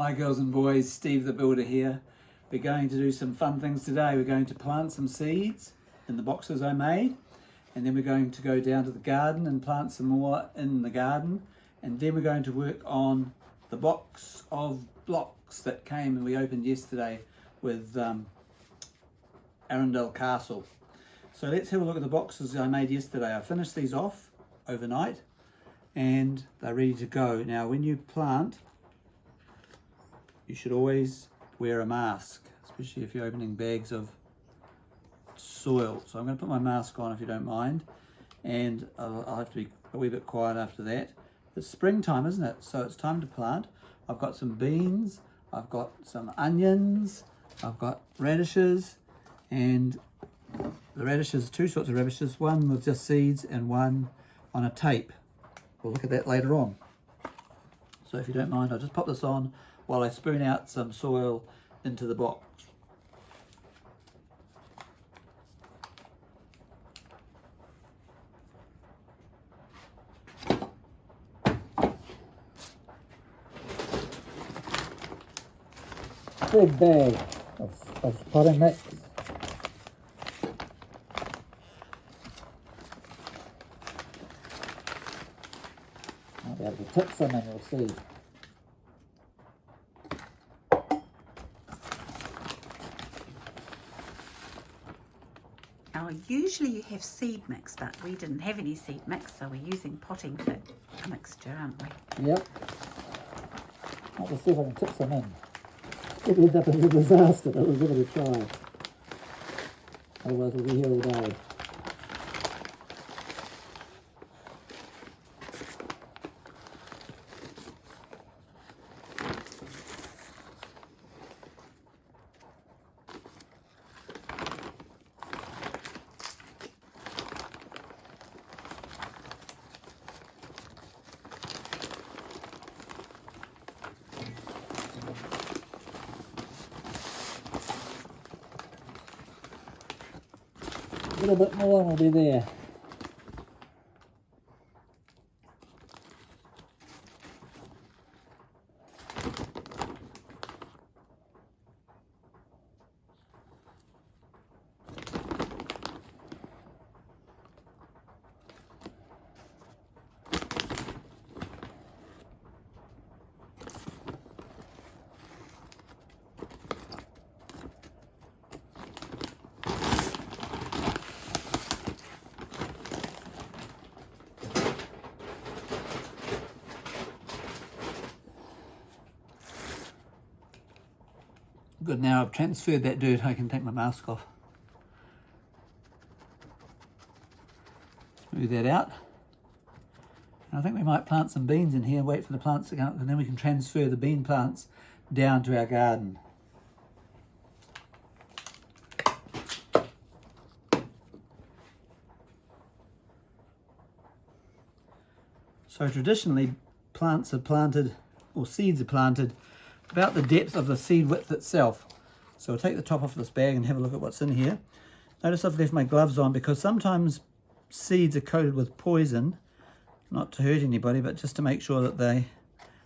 Hi girls and boys, Steve the Builder here. We're going to do some fun things today. We're going to plant some seeds in the boxes I made, and then we're going to go down to the garden and plant some more in the garden, and then we're going to work on the box of blocks that came and we opened yesterday with Arundel Castle. So let's have a look at the boxes I made yesterday. I finished these off overnight and they're ready to go. Now when you plant, you should always wear a mask, especially if you're opening bags of soil. So I'm going to put my mask on if you don't mind, and I'll have to be a wee bit quiet after that. It's springtime, isn't it? So it's time to plant. I've got some beans, I've got some onions, I've got radishes, and the radishes, two sorts of radishes, one with just seeds and one on a tape. We'll look at that later on. So if you don't mind, I'll just pop this on while I spoon out some soil into the box. Big bag of potting mix. I'll be able to tip some and we'll see. Now, usually you have seed mix, but we didn't have any seed mix, so we're using potting fit mixture, aren't we? Yep. I'll just see if I can tip some in. It ended up as a disaster, but we'll give it a try. Otherwise we'll be here all day. A little bit more and we'll be there. Good, now I've transferred that dirt, I can take my mask off. Smooth that out. And I think we might plant some beans in here and wait for the plants to go up, and then we can transfer the bean plants down to our garden. So traditionally, plants are planted, or seeds are planted, about the depth of the seed width itself. So I'll take the top off this bag and have a look at what's in here. Notice I've left my gloves on because sometimes seeds are coated with poison, not to hurt anybody, but just to make sure that they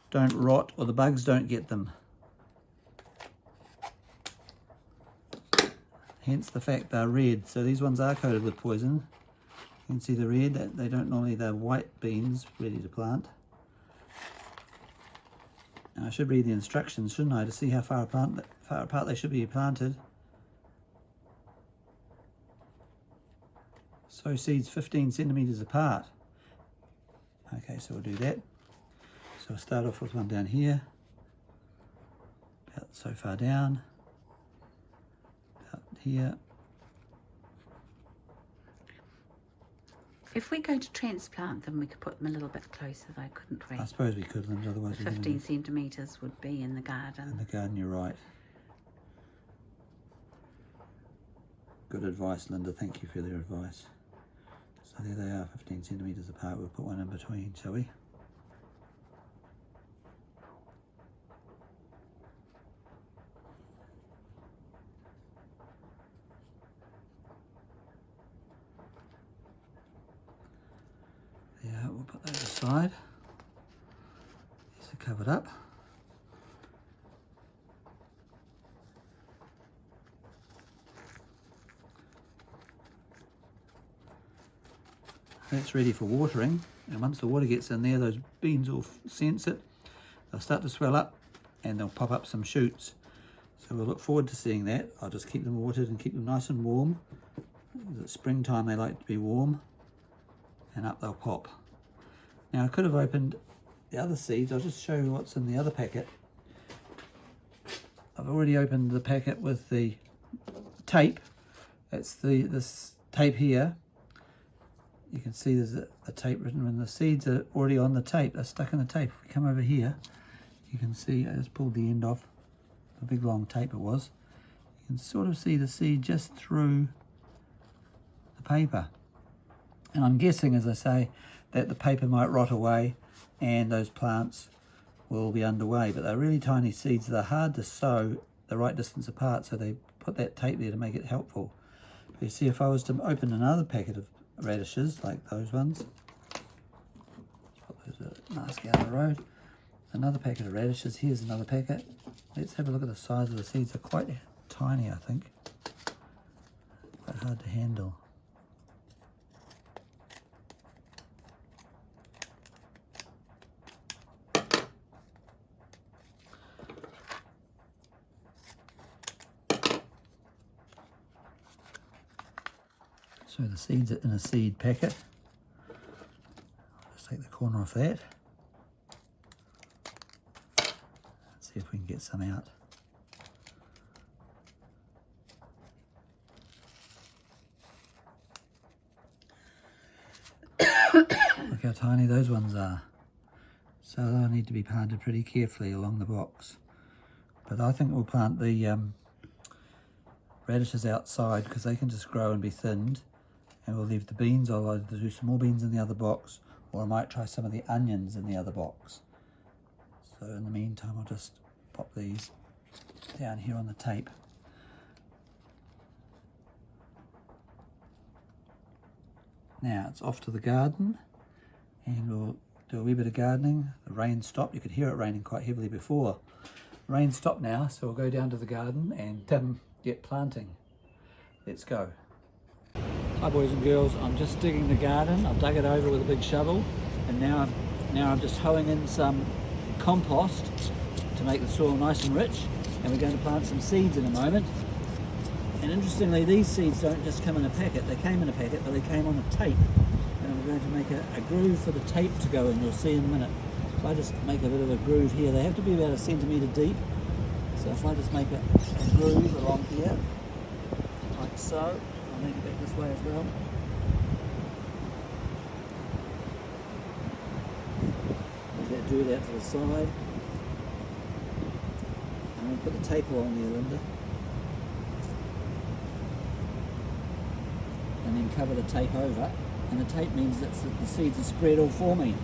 don't rot or the bugs don't get them. Hence the fact they're red. So these ones are coated with poison. You can see the red, they don't normally, they're white beans ready to plant. Now I should read the instructions, shouldn't I, to see how far apart they should be planted. Sow seeds 15 centimetres apart. Okay, so we'll do that. So I'll start off with one down here, about so far down, about here. If we're going to transplant them, we could put them a little bit closer though, couldn't we? I suppose we could, Linda, otherwise The 15 centimetres would be in the garden. In the garden, you're right. Good advice, Linda, thank you for your advice. So there they are, 15 centimetres apart. We'll put one in between, shall we? Yeah, we'll put those aside. These are covered up. that's ready for watering, and once the water gets in there, those beans will sense it. They'll start to swell up and they'll pop up some shoots. So we'll look forward to seeing that. I'll just keep them watered and keep them nice and warm. It's springtime, they like to be warm, and up they'll pop. Now I could have opened the other seeds. I'll just show you what's in the other packet. I've already opened the packet with the tape. That's this tape here. You can see there's a tape written, and the seeds are already on the tape. They're stuck in the tape. If we come over here, you can see, I just pulled the end off, the big long tape it was. You can sort of see the seed just through the paper. And I'm guessing, as I say, that the paper might rot away and those plants will be underway. But they're really tiny seeds. They're hard to sow the right distance apart, so they put that tape there to make it helpful. But you see, if I was to open another packet of radishes like those ones, put those nasty out of the road. Another packet of radishes. Here's another packet. Let's have a look at the size of the seeds. They're quite tiny, I think. Quite hard to handle. So the seeds are in a seed packet. I'll just take the corner off that. Let's see if we can get some out. Look how tiny those ones are. So they'll need to be planted pretty carefully along the box. But I think we'll plant the radishes outside because they can just grow and be thinned. And we'll leave the beans. I'll either do some more beans in the other box, or I might try some of the onions in the other box. So in the meantime, I'll just pop these down here on the tape. Now it's off to the garden, and we'll do a wee bit of gardening. The rain stopped. You could hear it raining quite heavily before. Rain stopped now, so we'll go down to the garden and get planting. Let's go. Hi boys and girls, I'm just digging the garden. I've dug it over with a big shovel, and now I'm just hoeing in some compost to make the soil nice and rich, and we're going to plant some seeds in a moment. And interestingly, these seeds don't just come in a packet. They came in a packet, but they came on a tape, and I'm going to make a groove for the tape to go in. You'll see in a minute. If I just make a bit of a groove here, they have to be about 1 centimetre deep. So if I just make a groove along here, like so. I'll make it back this way as well. Do that to the side. I'm going to put the tape along there, Linda. And then cover the tape over. And the tape means that the seeds are spread all for me.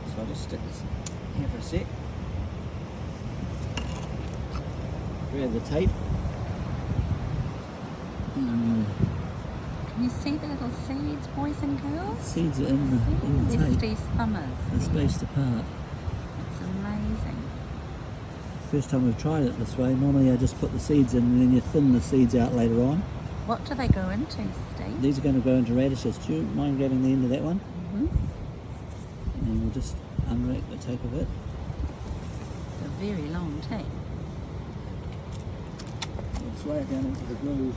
So I'll just stick this here for a sec. Grab the tape. Can you see the little seeds, boys and girls? Seeds are in the tape. These thumbers. They're spaced apart. It's amazing. First time we've tried it this way. Normally I just put the seeds in and then you thin the seeds out later on. What do they go into, Steve? These are going to go into radishes. Do you mind grabbing the end of that one? Mm-hmm. And we'll just unwrap the tape of it. It's a very long tape. We'll slide it down into the groove.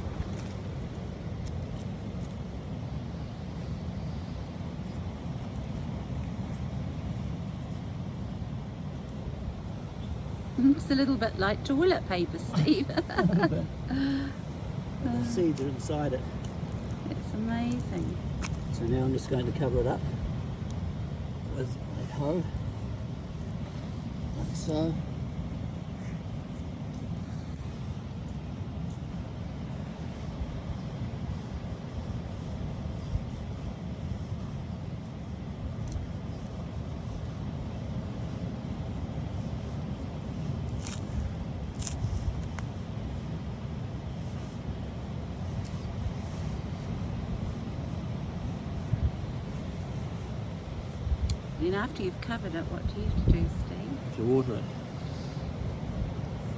It's a little bit like toilet paper, Steve. The seeds are inside it. It's amazing. So now I'm just going to cover it up with a hoe, like so. And after you've covered it, what do you have to do, Steve? Have to water it.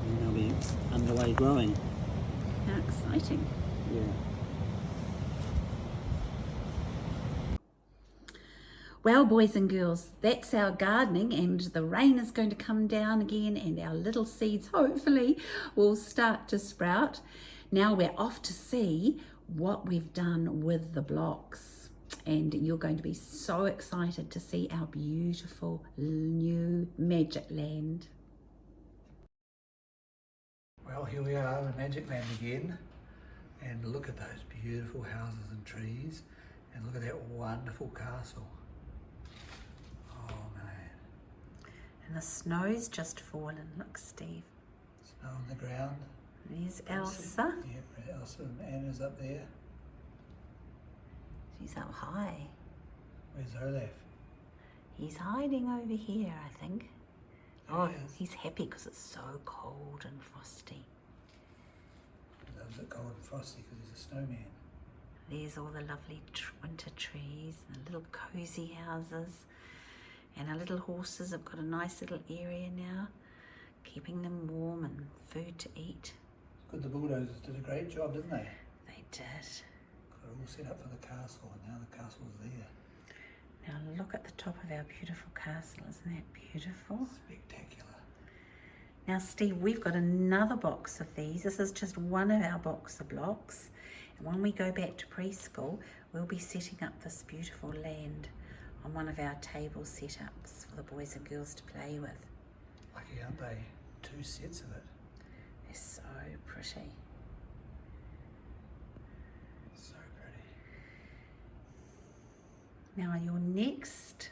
And they'll be underway growing. How exciting. Yeah. Well, boys and girls, that's our gardening, and the rain is going to come down again and our little seeds hopefully will start to sprout. Now we're off to see what we've done with the blocks, and you're going to be so excited to see our beautiful new Magic Land. Well, here we are in Magic Land again, and look at those beautiful houses and trees, and look at that wonderful castle. Oh man. And the snow's just fallen. Look, Steve. Snow on the ground. There's Elsa. Yep, Elsa and Anna's up there. She's up high. Where's Olaf? He's hiding over here, I think. Oh, yes. He's happy because it's so cold and frosty. He loves it cold and frosty because he's a snowman. There's all the lovely winter trees and the little cosy houses. And our little horses have got a nice little area now, keeping them warm and food to eat. Good, the bulldozers did a great job, didn't they? They did. Got it all set up for the castle, and now the castle's there. Now look at the top of our beautiful castle. Isn't that beautiful? Spectacular. Now, Steve, we've got another box of these. This is just one of our box of blocks. And when we go back to preschool, we'll be setting up this beautiful land on one of our table setups for the boys and girls to play with. Lucky, aren't they? 2 sets of it. They're so pretty. So pretty. Now, your next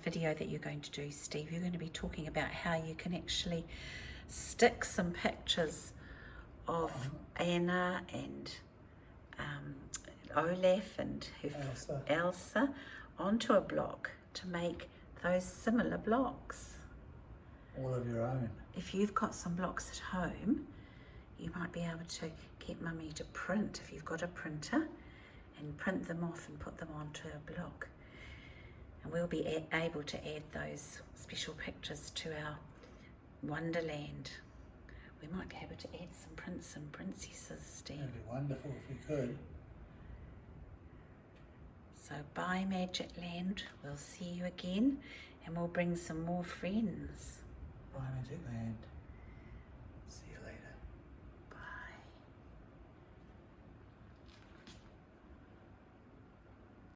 video that you're going to do, Steve, you're going to be talking about how you can actually stick some pictures of Anna and Olaf and her Elsa onto a block to make those similar blocks. All of your own. If you've got some blocks at home, you might be able to get Mummy to print, if you've got a printer, and print them off and put them onto a block. And we'll be able to add those special pictures to our Wonderland. We might be able to add some prince and princesses, Steve. That'd be wonderful if we could. So bye, Magic Land. We'll see you again, and we'll bring some more friends. Bye, Magic Land.